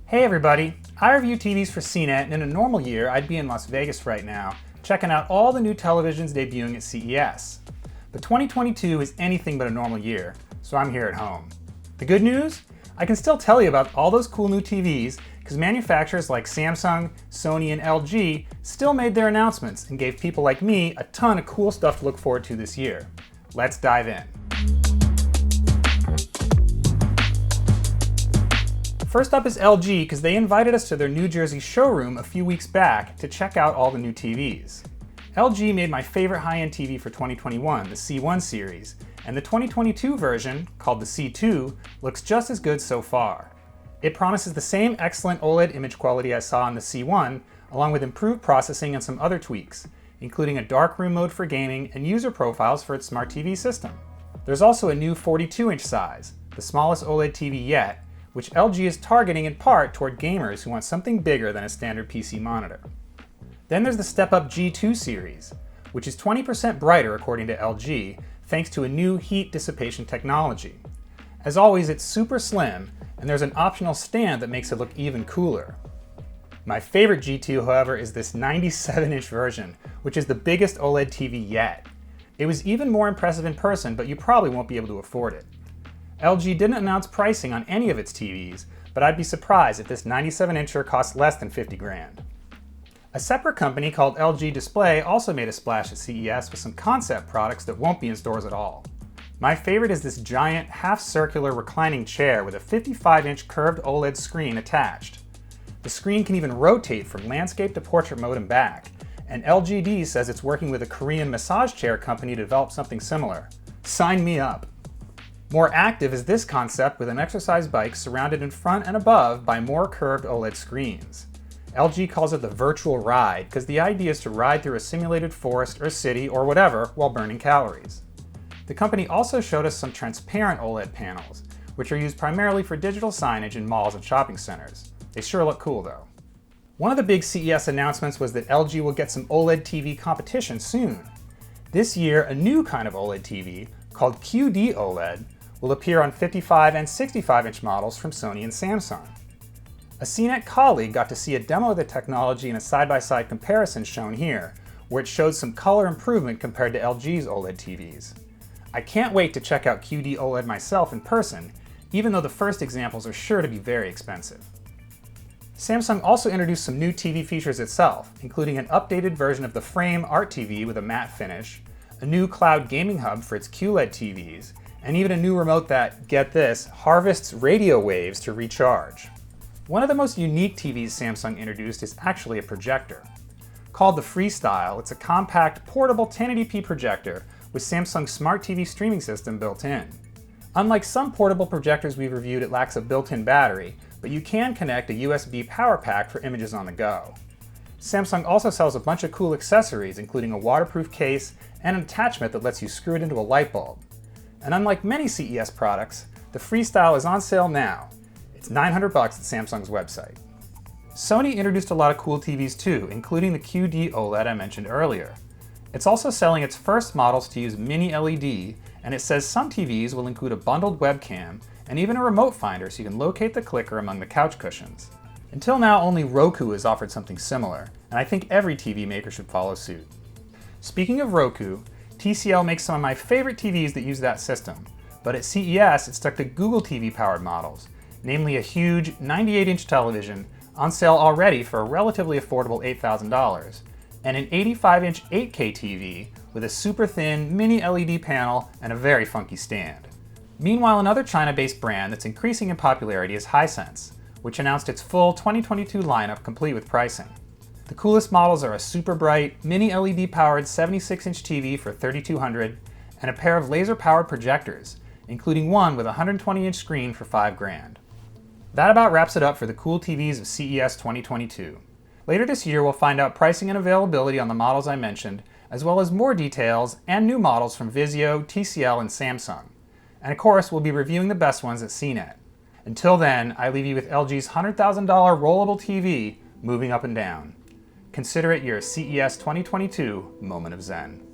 Hey everybody, I review TVs for CNET, and in a normal year I'd be in Las Vegas right now, checking out all the new televisions debuting at CES. But 2022 is anything but a normal year, so I'm here at home. The good news? I can still tell you about all those cool new TVs because manufacturers like Samsung, Sony, and LG still made their announcements and gave people like me a ton of cool stuff to look forward to this year. Let's dive in. First up is LG because they invited us to their New Jersey showroom a few weeks back to check out all the new TVs. LG made my favorite high-end TV for 2021, the C1 series, and the 2022 version, called the C2, looks just as good so far. It promises the same excellent OLED image quality I saw on the C1, along with improved processing and some other tweaks, including a darkroom mode for gaming and user profiles for its smart TV system. There's also a new 42-inch size, the smallest OLED TV yet, which LG is targeting in part toward gamers who want something bigger than a standard PC monitor. Then there's the step-up G2 series, which is 20% brighter according to LG, thanks to a new heat dissipation technology. As always, it's super slim, and there's an optional stand that makes it look even cooler. My favorite G2, however, is this 97-inch version, which is the biggest OLED TV yet. It was even more impressive in person, but you probably won't be able to afford it. LG didn't announce pricing on any of its TVs, but I'd be surprised if this 97-incher costs less than 50 grand. A separate company called LG Display also made a splash at CES with some concept products that won't be in stores at all. My favorite is this giant, half-circular reclining chair with a 55-inch curved OLED screen attached. The screen can even rotate from landscape to portrait mode and back, and LGD says it's working with a Korean massage chair company to develop something similar. Sign me up! More active is this concept with an exercise bike surrounded in front and above by more curved OLED screens. LG calls it the virtual ride because the idea is to ride through a simulated forest or city or whatever while burning calories. The company also showed us some transparent OLED panels, which are used primarily for digital signage in malls and shopping centers. They sure look cool though. One of the big CES announcements was that LG will get some OLED TV competition soon. This year, a new kind of OLED TV, called QD OLED, will appear on 55 and 65-inch models from Sony and Samsung. A CNET colleague got to see a demo of the technology in a side-by-side comparison shown here, where it showed some color improvement compared to LG's OLED TVs. I can't wait to check out QD OLED myself in person, even though the first examples are sure to be very expensive. Samsung also introduced some new TV features itself, including an updated version of the Frame Art TV with a matte finish, a new cloud gaming hub for its QLED TVs, and even a new remote that, get this, harvests radio waves to recharge. One of the most unique TVs Samsung introduced is actually a projector. Called the Freestyle, it's a compact, portable 1080p projector with Samsung's smart TV streaming system built in. Unlike some portable projectors we've reviewed, it lacks a built-in battery, but you can connect a USB power pack for images on the go. Samsung also sells a bunch of cool accessories, including a waterproof case and an attachment that lets you screw it into a light bulb. And unlike many CES products, the Freestyle is on sale now. It's $900 at Samsung's website. Sony introduced a lot of cool TVs too, including the QD OLED I mentioned earlier. It's also selling its first models to use MiniLED, and it says some TVs will include a bundled webcam and even a remote finder so you can locate the clicker among the couch cushions. Until now, only Roku has offered something similar, and I think every TV maker should follow suit. Speaking of Roku, TCL makes some of my favorite TVs that use that system, but at CES it stuck to Google TV-powered models, namely a huge 98-inch television on sale already for a relatively affordable $8,000, and an 85-inch 8K TV with a super thin mini LED panel and a very funky stand. Meanwhile, another China-based brand that's increasing in popularity is Hisense, which announced its full 2022 lineup complete with pricing. The coolest models are a super bright, mini LED-powered 76-inch TV for $3,200 and a pair of laser-powered projectors, including one with a 120-inch screen for $5 grand. That about wraps it up for the cool TVs of CES 2022. Later this year, we'll find out pricing and availability on the models I mentioned, as well as more details and new models from Vizio, TCL, and Samsung. And of course, we'll be reviewing the best ones at CNET. Until then, I leave you with LG's $100,000 rollable TV moving up and down. Consider it your CES 2022 moment of zen.